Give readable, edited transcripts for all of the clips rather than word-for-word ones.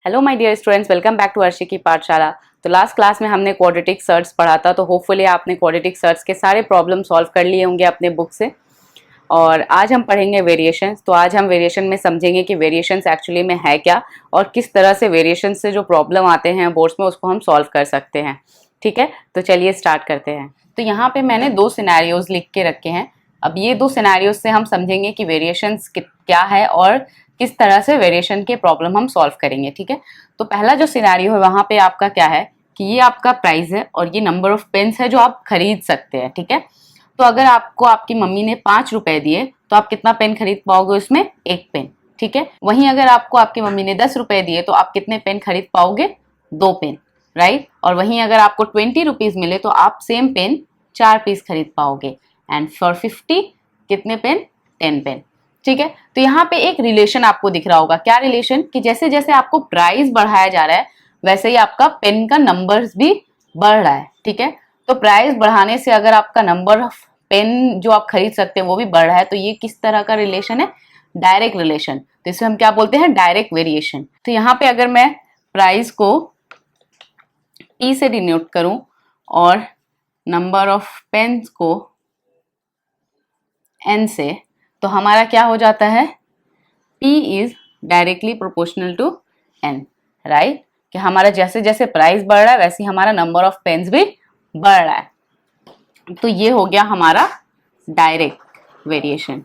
Hello my dear students, welcome back to Arshi की पाठशाला। तो लास्ट क्लास में हमने क्वाड्रेटिक सर्ट्स पढ़ा था, तो होपफुली आपने क्वाड्रेटिक सर्ट्स के सारे प्रॉब्लम सॉल्व कर लिए होंगे अपने बुक से। और आज हम पढ़ेंगे वेरिएशंस। तो आज हम वेरिएशन में समझेंगे कि वेरिएशंस एक्चुअली में है क्या और किस तरह से वेरिएशन से जो प्रॉब्लम आते हैं बोर्ड्स में उसको हम सॉल्व कर सकते हैं। ठीक है, तो चलिए स्टार्ट करते हैं। तो यहाँ पे मैंने दो सिनेरियोज लिख के रखे हैं। अब ये दो सिनेरियोज से हम समझेंगे कि वेरिएशंस क्या है और किस तरह से वेरिएशन के प्रॉब्लम हम सॉल्व करेंगे। ठीक है, तो पहला जो सिनेरियो है वहां पे आपका क्या है कि ये आपका प्राइस है और ये नंबर ऑफ पेन्स है जो आप खरीद सकते हैं। ठीक है, तो अगर आपको आपकी मम्मी ने 5 रुपए दिए तो आप कितना पेन खरीद पाओगे? उसमें एक पेन। ठीक है, वहीं अगर आपको आपकी मम्मी ने 10 रुपए दिए तो आप कितने पेन खरीद पाओगे? 2 पेन, राइट। और वहीं अगर आपको 20 रुपीज मिले तो आप सेम पेन 4 पीस खरीद पाओगे। एंड फॉर 50 कितने पेन? 10 पेन। ठीक है, तो यहाँ पे एक रिलेशन आपको दिख रहा होगा। क्या रिलेशन? कि जैसे जैसे आपको प्राइस बढ़ाया जा रहा है वैसे ही आपका पेन का नंबर्स भी बढ़ रहा है। ठीक है, तो प्राइस बढ़ाने से अगर आपका नंबर ऑफ पेन जो आप खरीद सकते हैं वो भी बढ़ रहा है, तो ये किस तरह का रिलेशन है? Direct relation. तो इसे हम क्या बोलते हैं? Direct variation. तो यहाँ पे अगर मैं प्राइस को P से डिनोट करूं और नंबर ऑफ पेन्स को N से, तो हमारा क्या हो जाता है? P is directly proportional to N, right. कि हमारा जैसे जैसे प्राइस बढ़ रहा है वैसे ही हमारा नंबर ऑफ पेन्स भी बढ़ रहा है। तो ये हो गया हमारा डायरेक्ट वेरिएशन।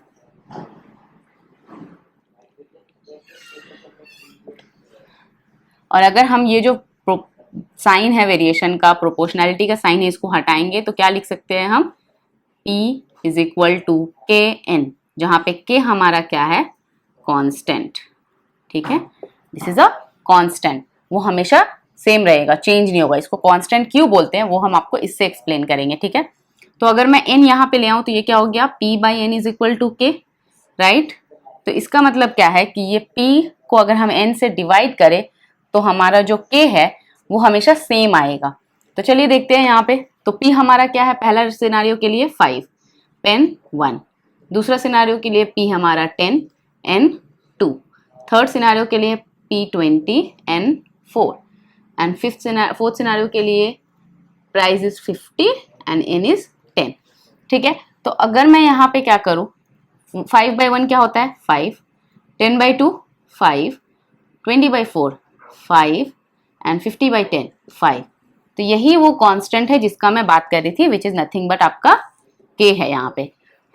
और अगर हम ये जो साइन है वेरिएशन का, प्रोपोर्शनैलिटी का साइन है, इसको हटाएंगे तो क्या लिख सकते हैं हम? P इज इक्वल टू के एन, जहां पे के हमारा क्या है? कांस्टेंट। ठीक है, दिस इज अ कांस्टेंट, वो हमेशा सेम रहेगा, चेंज नहीं होगा। इसको कांस्टेंट क्यों बोलते हैं वो हम आपको इससे एक्सप्लेन करेंगे। ठीक है, तो अगर मैं n यहाँ पे ले आऊं तो ये क्या हो गया? P by N is equal to K, right. तो इसका मतलब क्या है कि ये P को अगर हम n से डिवाइड करें तो हमारा जो k है वो हमेशा सेम आएगा। तो चलिए देखते हैं यहाँ पे। तो P हमारा क्या है? पहला सिनारियो के लिए 5 पेन 1, दूसरा सिनारियो के लिए P हमारा 10 N 2, थर्ड सिनारियो के लिए P 20 N 4 and fourth scenario के लिए price is 50 and N is 10। ठीक है, तो अगर मैं यहाँ पे क्या करूँ? 5 बाई 1 क्या होता है? 5, 10 बाई 2 5, 20 बाई 4 5 एंड 50 बाई 10 5। तो यही वो कांस्टेंट है जिसका मैं बात कर रही थी, विच इज नथिंग बट आपका के है यहाँ पे।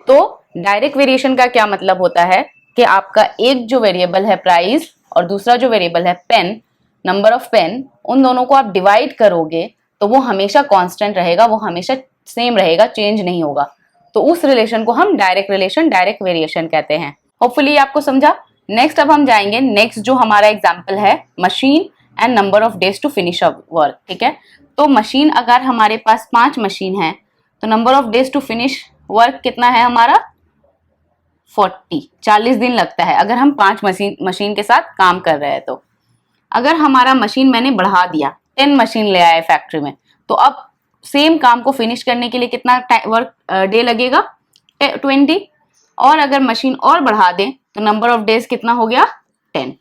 तो डायरेक्ट वेरिएशन का क्या मतलब होता है कि आपका एक जो वेरिएबल है प्राइस और दूसरा जो वेरिएबल है पेन, नंबर ऑफ पेन, उन दोनों को आप डिवाइड करोगे तो वो हमेशा कांस्टेंट रहेगा, वो हमेशा सेम रहेगा, चेंज नहीं होगा। तो उस रिलेशन को हम डायरेक्ट रिलेशन, डायरेक्ट वेरिएशन कहते हैं। होपफुली आपको समझा। नेक्स्ट अब हम जाएंगे, नेक्स्ट जो हमारा एग्जाम्पल है machine and number of days to finish a work. ठीक है, तो मशीन, अगर हमारे पास 5 मशीन है तो number of days to finish work कितना है हमारा? 40 दिन लगता है अगर हम 5 मशीन के साथ काम कर रहे हैं। तो अगर हमारा मशीन मैंने बढ़ा दिया, 10 मशीन ले आए फैक्ट्री में, तो अब सेम काम को फिनिश करने के लिए कितना वर्क डे लगेगा? 20। और अगर मशीन और बढ़ा दें तो नंबर ऑफ डेज कितना हो गया? 10।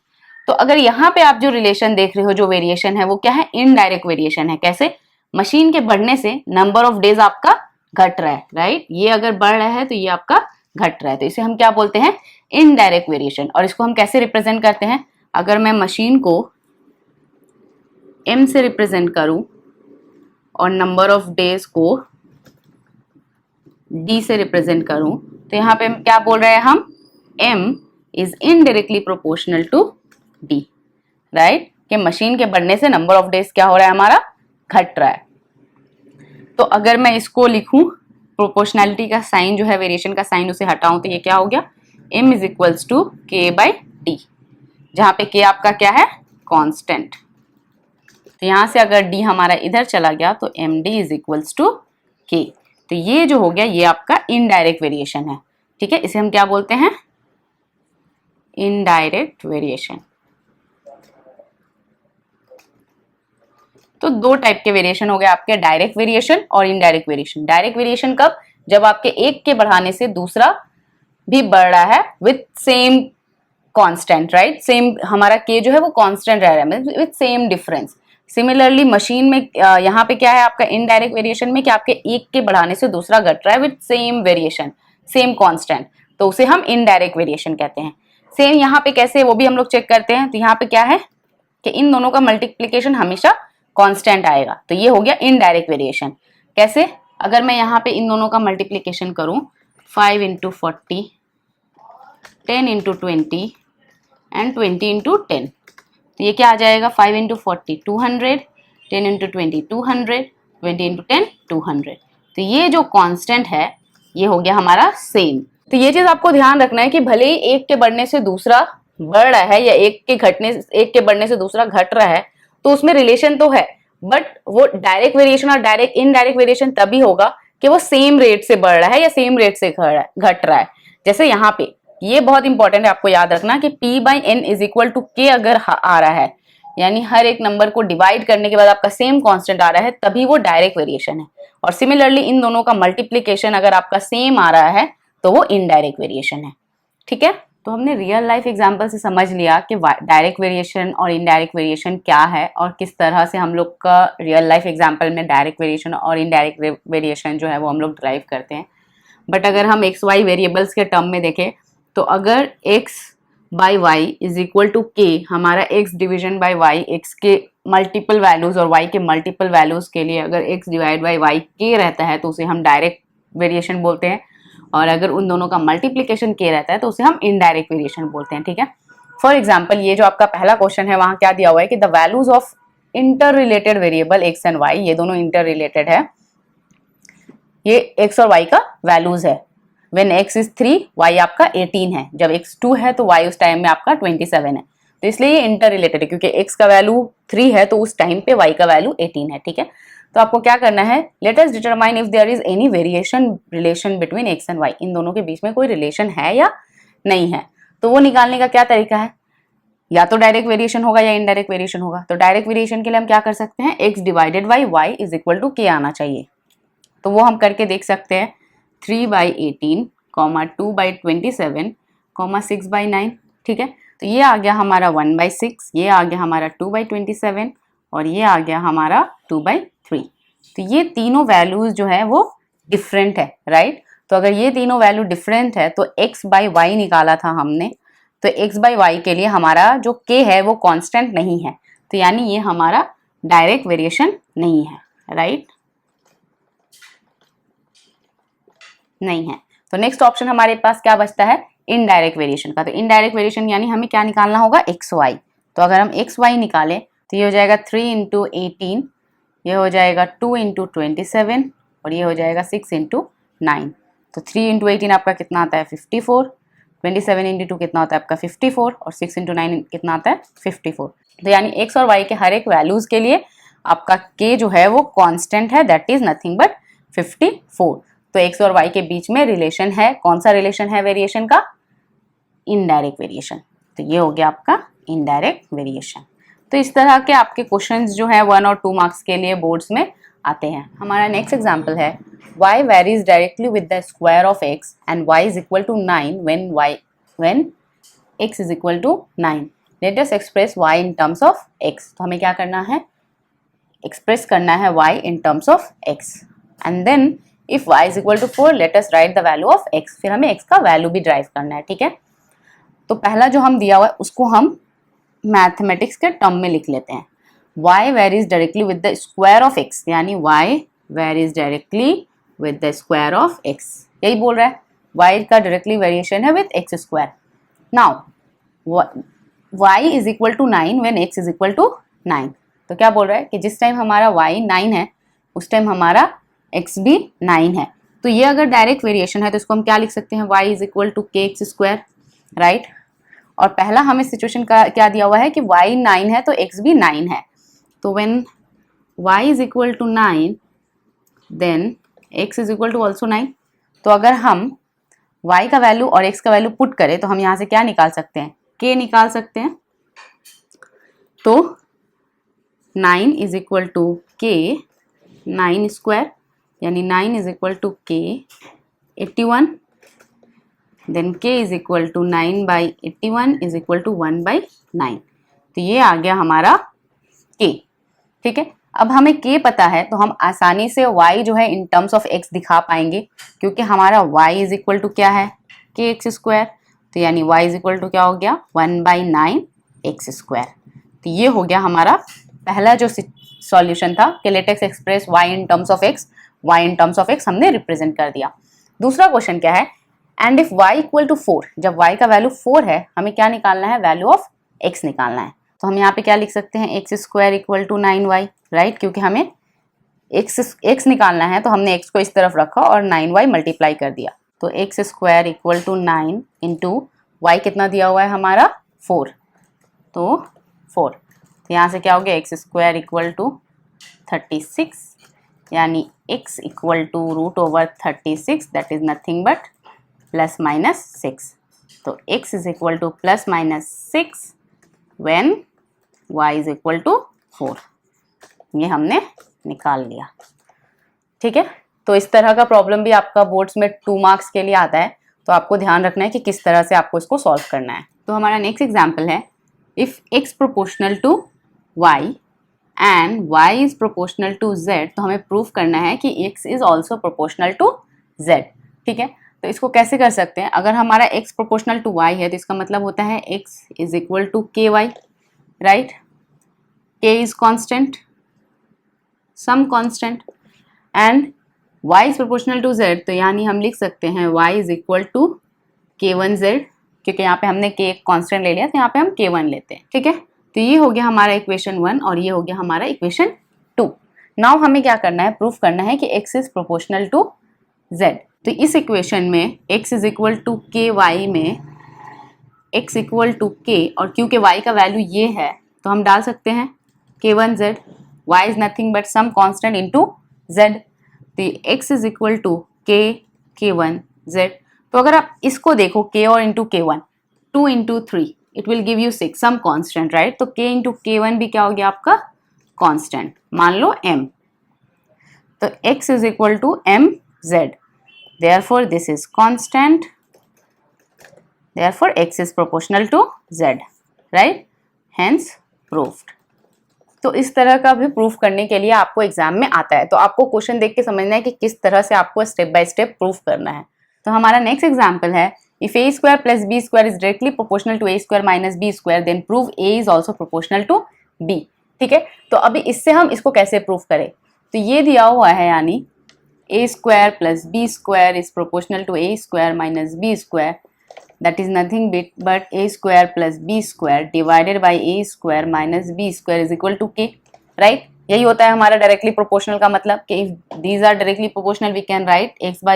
तो अगर यहाँ पे आप जो रिलेशन देख रहे हो, जो वेरिएशन है वो क्या है? इनडायरेक्ट वेरिएशन है। कैसे? मशीन के बढ़ने से नंबर ऑफ डेज आपका घट रहा है, राइट। ये अगर बढ़ रहा है तो ये आपका घट रहा है, तो इसे हम क्या बोलते हैं? Indirect variation. और इसको हम कैसे रिप्रेजेंट करते हैं? अगर मैं मशीन को m से रिप्रेजेंट करूं और नंबर ऑफ डेज को d से रिप्रेजेंट करूं तो यहाँ पे क्या बोल रहे हैं हम? m is indirectly proportional to d, right. कि मशीन के बढ़ने से नंबर ऑफ डेज क्या हो रहा है? हमारा घट रहा है। तो अगर मैं इसको लिखूं, प्रोपोर्शनैलिटी का साइन जो है, वेरिएशन का साइन, उसे हटाऊं तो ये क्या हो गया? m इज इक्वल्स टू के बाई डी, जहां पे k आपका क्या है? कांस्टेंट। तो यहां से अगर d हमारा इधर चला गया तो md is equals to k। तो ये जो हो गया ये आपका इनडायरेक्ट वेरिएशन है। ठीक है, इसे हम क्या बोलते हैं? Indirect variation. तो दो टाइप के वेरिएशन हो गए आपके, डायरेक्ट वेरिएशन और इनडायरेक्ट वेरिएशन। डायरेक्ट वेरिएशन कब? जब आपके एक के बढ़ाने से दूसरा भी बढ़ रहा है with same constant, right, same हमारा k जो है वो कांस्टेंट रह रहा है with same difference. Similarly machine में यहाँ पे क्या है आपका इनडायरेक्ट वेरिएशन में कि आपके एक के बढ़ाने से दूसरा घट रहा है with same variation, same constant, तो उसे हम इनडायरेक्ट वेरिएशन कहते हैं। सेम यहाँ पे कैसे वो भी हम लोग चेक करते हैं। तो यहाँ पे क्या है कि इन दोनों का मल्टीप्लीकेशन हमेशा कांस्टेंट आएगा, तो ये हो गया इनडायरेक्ट वेरिएशन। कैसे, अगर मैं यहाँ पे इन दोनों का मल्टीप्लीकेशन करूं 5 × 40, 10 × 20 एंड 20 × 10, तो ये क्या आ जाएगा 5 × 40 200, 10 × 20 200, 20 × 10 200। तो ये जो कांस्टेंट है ये हो गया हमारा सेम। तो ये चीज आपको ध्यान रखना है कि भले ही एक के बढ़ने से दूसरा बढ़ रहा है या एक के बढ़ने से दूसरा घट रहा है, तो उसमें रिलेशन तो है, बट वो डायरेक्ट वेरिएशन और डायरेक्ट इनडायरेक्ट वेरिएशन तभी होगा कि वो सेम रेट से बढ़ रहा है या सेम रेट से घट रहा है। जैसे यहाँ पे ये बहुत इंपॉर्टेंट है आपको याद रखना कि P/N = K अगर आ रहा है, यानी हर एक नंबर को डिवाइड करने के बाद आपका सेम कांस्टेंट आ रहा है, तभी वो डायरेक्ट वेरिएशन है। और सिमिलरली इन दोनों का मल्टीप्लीकेशन अगर आपका सेम आ रहा है तो वो इनडायरेक्ट वेरिएशन है। ठीक है, तो हमने रियल लाइफ एग्जांपल से समझ लिया कि डायरेक्ट वेरिएशन और इनडायरेक्ट वेरिएशन क्या है और किस तरह से हम लोग का रियल लाइफ एग्जांपल में डायरेक्ट वेरिएशन और इनडायरेक्ट वेरिएशन जो है वो हम लोग ड्राइव करते हैं। बट अगर हम एक्स वाई वेरिएबल्स के टर्म में देखें तो अगर x/y = k, हमारा x division bye y, x के मल्टीपल वैल्यूज और y के मल्टीपल वैल्यूज के लिए अगर x divide by y k रहता है तो उसे हम डायरेक्ट वेरिएशन बोलते हैं, और अगर उन दोनों का मल्टीप्लीकेशन k रहता है तो उसे हम इनडायरेक्ट वेरिएशन बोलते हैं। ठीक है, फॉर एग्जाम्पल ये जो आपका पहला क्वेश्चन है वहां क्या दिया हुआ है कि the values of inter related variable x and y, ये दोनों इंटर रिलेटेड है, ये x और y का वैल्यूज है। When x is 3, y आपका 18 है, जब x 2 है तो y उस टाइम में आपका 27 है, तो इसलिए ये इंटर रिलेटेड है क्योंकि x का वैल्यू 3 है तो उस टाइम पे y का वैल्यू 18 है। ठीक है, तो आपको क्या करना है, let us determine if there is any variation relation between x and y, इन दोनों के बीच में कोई रिलेशन है या नहीं है। तो वो निकालने का क्या तरीका है, या तो डायरेक्ट वेरिएशन होगा या इनडायरेक्ट वेरिएशन होगा। तो डायरेक्ट वेरिएशन के लिए हम क्या कर सकते हैं, x divided by y = k आना चाहिए, तो वो हम करके देख सकते हैं 3/18, 2/27, 6/9। ठीक है, तो ये आ गया हमारा 1/6, ये आ गया हमारा 2/27 और ये आ गया हमारा 2/3। तो ये तीनों वैल्यूज जो है वो डिफरेंट है, राइट। तो अगर ये तीनों वैल्यू डिफरेंट है तो x/y निकाला था हमने, तो x/y के लिए हमारा जो k है वो कांस्टेंट नहीं है, तो यानी ये हमारा डायरेक्ट वेरिएशन नहीं है, राइट, नहीं है। तो नेक्स्ट ऑप्शन हमारे पास क्या बचता है, इनडायरेक्ट वेरिएशन का। तो इनडायरेक्ट वेरिएशन यानी हमें क्या निकालना होगा, xy। तो अगर हम xy निकालें तो ये हो जाएगा 3 × 18, ये हो जाएगा 2 × 27 और ये हो जाएगा 6 × 9। तो 3 × 18 आपका कितना आता है 54, 27 × 2 कितना होता है आपका 54 और 6 × 9 कितना आता है 54। तो यानी x और y के हर एक वैल्यूज के लिए आपका k जो है वो कांस्टेंट है, दैट इज नथिंग बट 54। तो x और y के बीच में रिलेशन है, कौन सा रिलेशन है वेरिएशन का, इनडायरेक्ट वेरिएशन। तो ये हो गया आपका इनडायरेक्ट वेरिएशन। तो इस तरह के आपके क्वेश्चंस जो है 1 और 2 मार्क्स के लिए बोर्ड्स में आते हैं। हमारा नेक्स्ट एग्जांपल है y varies directly with the square of x and y is equal to 9 when x is equal to 9. Let us express y in terms of x. तो हमें क्या करना है, एक्सप्रेस करना है y in terms of x and then if y is equal to 4 let us write the value of x. फिर हमें x का वैल्यू भी ड्राइव करना है। ठीक है, तो पहला जो हम दिया हुआ है उसको हम मैथमेटिक्स के टर्म में लिख लेते हैं। y varies directly with the square of x, यानी y varies directly with the square of x, यही बोल रहा है, y का डायरेक्टली वेरिएशन है with x square. Now y is equal to 9 when x is equal to 9. तो क्या बोल रहा है कि जिस टाइम हमारा y 9 है उस टाइम हमारा x भी 9 है। तो ये अगर डायरेक्ट वेरिएशन है तो इसको हम क्या लिख सकते हैं, y is equal to kx², right. और पहला हमें सिचुएशन का क्या दिया हुआ है कि y 9 है तो x भी 9 है, तो when y is equal to 9 then x is equal to also 9. तो अगर हम y का वैल्यू और x का वैल्यू पुट करें तो हम यहाँ से क्या निकाल सकते हैं, k निकाल सकते हैं। तो 9 is equal to k 9² यानी 9 is equal to k 81 then k is equal to 9/81 is equal to 1/9। तो ये आ गया हमारा k। ठीक है, अब हमें k पता है तो हम आसानी से y जो है इन टर्म्स ऑफ x दिखा पाएंगे, क्योंकि हमारा y इज इक्वल टू क्या है, kx²। तो यानी y इज इक्वल टू क्या हो गया, 1/9x²। तो ये हो गया हमारा पहला जो सॉल्यूशन था कि let x express y in terms of x, y in terms of x हमने रिप्रेजेंट कर दिया। दूसरा क्वेश्चन क्या है, and if y equal to 4, जब y का वैल्यू 4 है हमें क्या निकालना है, वैल्यू ऑफ x निकालना है। तो हम यहाँ पे क्या लिख सकते हैं, x² equal to 9y, right, क्योंकि हमें x निकालना है तो हमने x को इस तरफ रखा और 9y मल्टीप्लाई कर दिया। तो x² equal to 9 into y कितना दिया हुआ है हमारा 4, तो 4। तो यहाँ से क्या हो गया, x² इक्वल टू 36, यानी x equal to √36, that is nothing but ±6। तो x is equal to ±6 when y is equal to 4। ये हमने निकाल लिया। ठीक है, तो इस तरह का प्रॉब्लम भी आपका बोर्ड्स में 2 मार्क्स के लिए आता है, तो आपको ध्यान रखना है कि किस तरह से आपको इसको सॉल्व करना है। तो हमारा नेक्स्ट एग्जाम्पल है, if x proportional to y and y is proportional to z, तो हमें प्रूव करना है कि x is also proportional to z। ठीक है, तो इसको कैसे कर सकते हैं, अगर हमारा x प्रोपोर्शनल टू y है तो इसका मतलब होता है x is equal to ky, right, k is constant, some constant, and y is proportional to z, तो यानी हम लिख सकते हैं y is equal to k1z, क्योंकि यहाँ पे हमने k एक कॉन्स्टेंट ले लिया तो यहाँ पे हम k1 लेते हैं। ठीक है, तो ये हो गया हमारा इक्वेशन 1 और ये हो गया हमारा इक्वेशन 2। नाउ हमें क्या करना है, प्रूफ करना है कि x is proportional to z। तो इस इक्वेशन में x is equal to ky में x इक्वल टू k, और क्योंकि y का वैल्यू ये है तो हम डाल सकते हैं k1z, y is nothing but some constant into z। तो x is equal to k1z। तो अगर आप इसको देखो k और into k1, 2 into 3 it will give you 6, some constant, right. तो k इंटू k1 भी क्या हो गया आपका, कांस्टेंट, मान लो m। तो x is equal to mz, therefore this is constant, therefore x is proportional to z, right, hence proved। तो इस तरह का भी प्रूफ करने के लिए आपको एग्जाम में आता है, तो आपको क्वेश्चन देख के समझना है कि किस तरह से आपको स्टेप बाय स्टेप प्रूफ करना है। तो हमारा नेक्स्ट एग्जांपल है, if a square plus b square is directly proportional to a square minus b square, then prove a is also proportional to b। ठीक है, तो अभी इससे हम इसको कैसे प्रूफ करें, तो ये दिया हुआ है, यानी a square plus b square is proportional to a square minus b square, that is nothing but a square plus b square divided by a square minus b square is equal to k, right। यही होता है हमारा directly proportional का मतलब कि if these are directly proportional we can write x by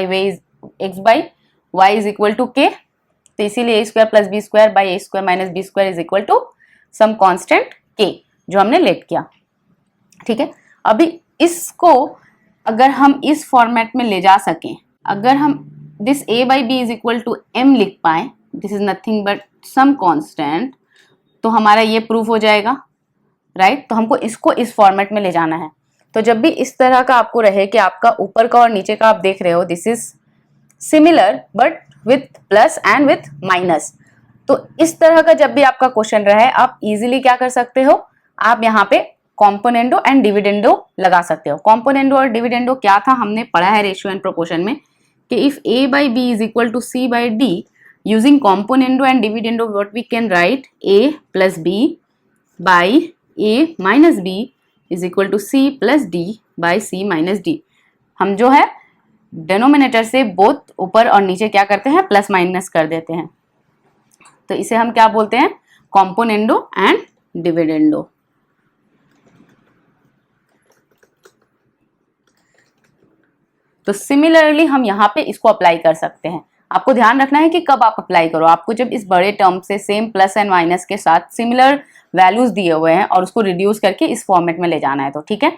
y is equal to k। तो इसीलिए a square plus b square by a square minus b square is equal to some constant k जो हमने late किया। ठीक है, अभी इसको अगर हम इस फॉर्मेट में ले जा सकें, अगर हम this a by b is equal to m लिख पाए, this is nothing but some constant, तो हमारा ये प्रूफ हो जाएगा, राइट। तो हमको इसको इस फॉर्मेट में ले जाना है। तो जब भी इस तरह का आपको रहे कि आपका ऊपर का और नीचे का आप देख रहे हो this is similar but with plus and with minus, तो इस तरह का जब भी आपका क्वेश्चन रहे आप इजीली क्या कर सकते हो, आप यहाँ पे कॉम्पोनेंडो एंड डिविडेंडो लगा सकते हो। कॉम्पोनेंडो और डिविडेंडो क्या था, हमने पढ़ा है रेशियो एंड प्रोपोर्शन में कि if a by b is equal to c by d, using componendo and dividendo what we can write, a plus b by a minus b is equal to c plus d by c minus d। हम जो है denominator से both ऊपर और नीचे क्या करते हैं, प्लस माइनस कर देते हैं, तो इसे हम क्या बोलते हैं, कॉम्पोनेंडो एंड डिविडेंडो। तो सिमिलरली हम यहाँ पे इसको अप्लाई कर सकते हैं। आपको ध्यान रखना है कि कब आप अप्लाई करो, आपको जब इस बड़े टर्म से सेम प्लस एंड माइनस के साथ सिमिलर वैल्यूज दिए हुए हैं और उसको रिड्यूस करके इस फॉर्मेट में ले जाना है। तो ठीक है,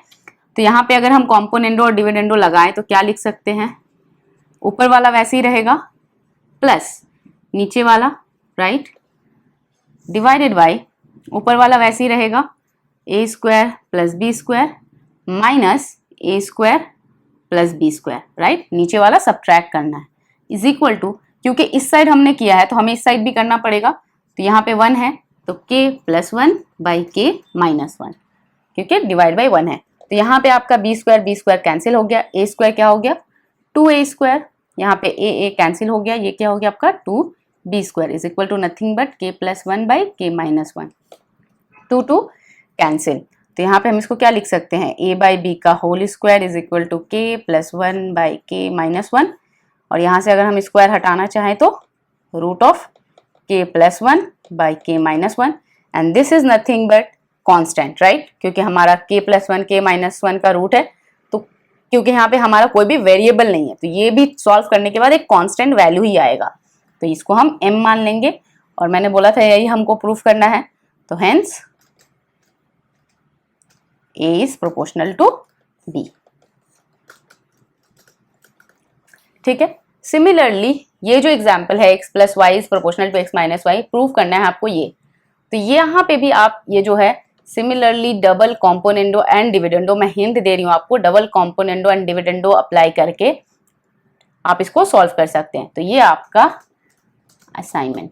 तो यहाँ पे अगर हम कॉम्पोनेंडो और डिविडेंडो लगाएं तो क्या लिख सकते हैं, ऊपर वाला वैसे ही रहेगा प्लस नीचे वाला, राइट, डिवाइडेड बाई ऊपर वाला वैसे ही रहेगा a square plus b square minus a square plus b square, right, नीचे वाला सब्ट्रैक्ट करना है, इज इक्वल टू, क्योंकि इस साइड हमने किया है तो हमें इस साइड भी करना पड़ेगा। तो यहाँ पे 1 है तो k + 1 / k - 1, क्योंकि डिवाइड बाई 1 है। तो यहाँ पे आपका b स्क्वायर कैंसिल हो गया, a स्क्वायर क्या हो गया 2a², यहाँ पे a कैंसिल हो गया, ये क्या हो गया आपका 2b square is equal to nothing but k + 1 / k - 1, 2 cancel. तो यहाँ पे हम इसको क्या लिख सकते हैं a/b का whole square is equal to k + 1 / k - 1, और यहाँ से अगर हम स्क्वायर हटाना चाहें तो √k + 1 / k - 1, and this is nothing but constant, right, क्योंकि हमारा k + 1 k - 1 का रूट है, तो क्योंकि यहाँ पे हमारा कोई भी वेरिएबल नहीं है तो ये भी सॉल्व करने के बाद एक कांस्टेंट वैल्यू ही आएगा, तो इसको हम m मान लेंगे। और मैंने बोला था यही हमको प्रूफ करना है, तो hence a is proportional to b। ठीक है, सिमिलरली ये जो एग्जाम्पल है x + y is proportional to x - y, prove करना है आपको ये। तो ये यहाँ पे भी आप ये जो है similarly double componendo and dividendo, मैं हिंट दे रही हूँ आपको, double componendo and dividendo apply करके आप इसको सॉल्व कर सकते हैं। तो ये आपका असाइनमेंट,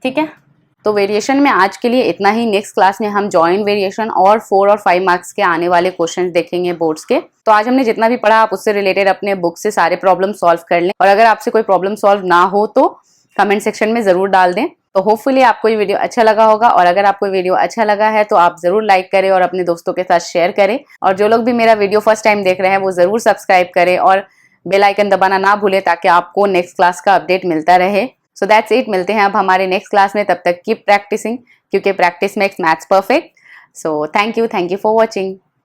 ठीक है। तो वेरिएशन में आज के लिए इतना ही। नेक्स्ट क्लास में हम जॉइंट वेरिएशन और 4 और 5 मार्क्स के आने वाले क्वेश्चंस देखेंगे बोर्ड्स के। तो आज हमने जितना भी पढ़ा आप उससे रिलेटेड अपने बुक से सारे प्रॉब्लम सॉल्व कर लें, और अगर आपसे कोई प्रॉब्लम सॉल्व ना हो तो कमेंट सेक्शन में जरूर डाल दें। तो होपफुली आपको ये वीडियो अच्छा लगा होगा, और अगर आपको वीडियो अच्छा लगा है तो आप जरूर लाइक करें और अपने दोस्तों के साथ शेयर करें, और जो लोग भी मेरा वीडियो फर्स्ट टाइम देख रहे हैं वो जरूर सब्सक्राइब करें और बेल आइकन दबाना ना भूलें ताकि आपको नेक्स्ट क्लास का अपडेट मिलता रहे। सो दैट्स इट, मिलते हैं अब हमारे नेक्स्ट क्लास में, तब तक कीप प्रैक्टिसिंग, क्योंकि practice makes maths perfect. So thank you for watching.